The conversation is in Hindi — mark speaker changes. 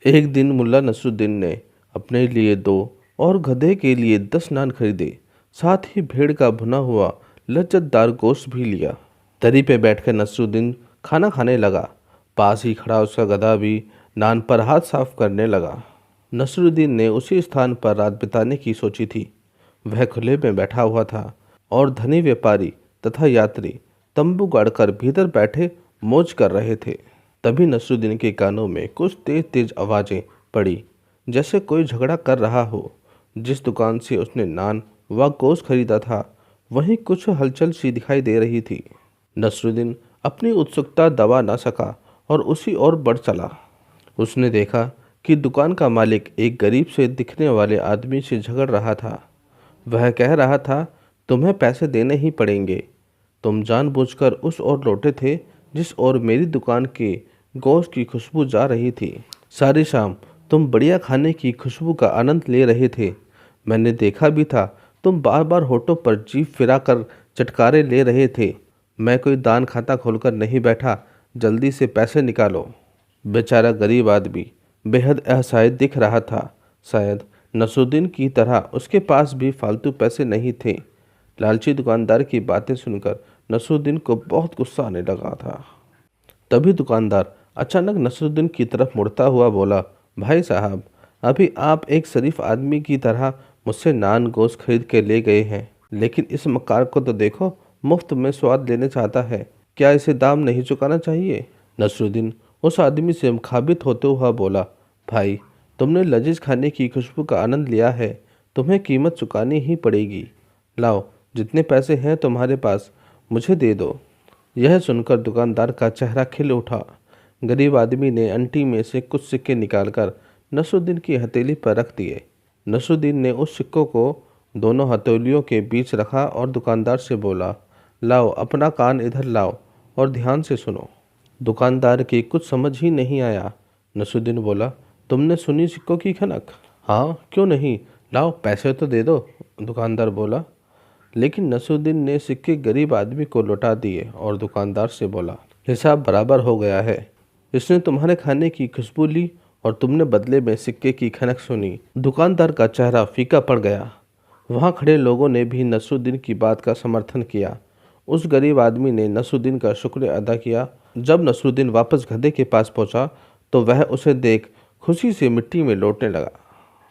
Speaker 1: एक दिन मुल्ला नसरुद्दीन ने अपने लिए 2 और गधे के लिए 10 नान खरीदे। साथ ही भेड़ का भुना हुआ लज्जतदार गोश्त भी लिया। दरी पे बैठकर नसरुद्दीन खाना खाने लगा। पास ही खड़ा उसका गधा भी नान पर हाथ साफ करने लगा। नसरुद्दीन ने उसी स्थान पर रात बिताने की सोची थी। वह खुले में बैठा हुआ था और धनी व्यापारी तथा यात्री तंबू गाड़कर भीतर बैठे मौज कर रहे थे। तभी नसरुद्दीन के कानों में कुछ तेज तेज आवाजें पड़ी, जैसे कोई झगड़ा कर रहा हो। जिस दुकान से उसने नान व गोश्त खरीदा था, वहीं कुछ हलचल सी दिखाई दे रही थी। नसरुद्दीन अपनी उत्सुकता दबा न सका और उसी ओर बढ़ चला। उसने देखा कि दुकान का मालिक एक गरीब से दिखने वाले आदमी से झगड़ रहा था। वह कह रहा था, तुम्हें पैसे देने ही पड़ेंगे। तुम जानबूझकर उस ओर लौटे थे जिस ओर मेरी दुकान के गोश्त की खुशबू जा रही थी। सारी शाम तुम बढ़िया खाने की खुशबू का आनंद ले रहे थे। मैंने देखा भी था, तुम बार बार होठों पर जीभ फिराकर चटकारे ले रहे थे। मैं कोई दान खाता खोलकर नहीं बैठा, जल्दी से पैसे निकालो। बेचारा गरीब आदमी बेहद असहाय दिख रहा था। शायद नसरुद्दीन की तरह उसके पास भी फालतू पैसे नहीं थे। लालची दुकानदार की बातें सुनकर नसरुद्दीन को बहुत गुस्सा आने लगा था। तभी दुकानदार अचानक नसरुद्दीन की तरफ मुड़ता हुआ बोला, भाई साहब, अभी आप एक शरीफ आदमी की तरह मुझसे नान गोश्त खरीद के ले गए हैं, लेकिन इस मक्कार को तो देखो, मुफ्त में स्वाद लेना चाहता है। क्या इसे दाम नहीं चुकाना चाहिए? नसरुद्दीन उस आदमी से मुखाबित होते हुआ बोला, भाई, तुमने लजीज खाने की खुशबू का आनंद लिया है, तुम्हें कीमत चुकानी ही पड़ेगी। लाओ, जितने पैसे हैं तुम्हारे पास, मुझे दे दो। यह सुनकर दुकानदार का चेहरा खिल उठा। गरीब आदमी ने अंटी में से कुछ सिक्के निकालकर नसरुद्दीन की हथेली पर रख दिए। नसरुद्दीन ने उस सिक्कों को दोनों हथेलियों के बीच रखा और दुकानदार से बोला, लाओ, अपना कान इधर लाओ और ध्यान से सुनो। दुकानदार की कुछ समझ ही नहीं आया। नसरुद्दीन बोला, तुमने सुनी सिक्कों की खनक? हाँ, क्यों नहीं, लाओ पैसे तो दे दो, दुकानदार बोला। लेकिन नसरुद्दीन ने सिक्के गरीब आदमी को लौटा दिए और दुकानदार से बोला, हिसाब बराबर हो गया है। इसने तुम्हारे खाने की खुशबू ली और तुमने बदले में सिक्के की खनक सुनी। दुकानदार का चेहरा फीका पड़ गया। वहाँ खड़े लोगों ने भी नसरुद्दीन की बात का समर्थन किया। उस गरीब आदमी ने नसरुद्दीन का शुक्र अदा किया। जब नसरुद्दीन वापस गधे के पास पहुंचा तो वह उसे देख खुशी से मिट्टी में लौटने लगा।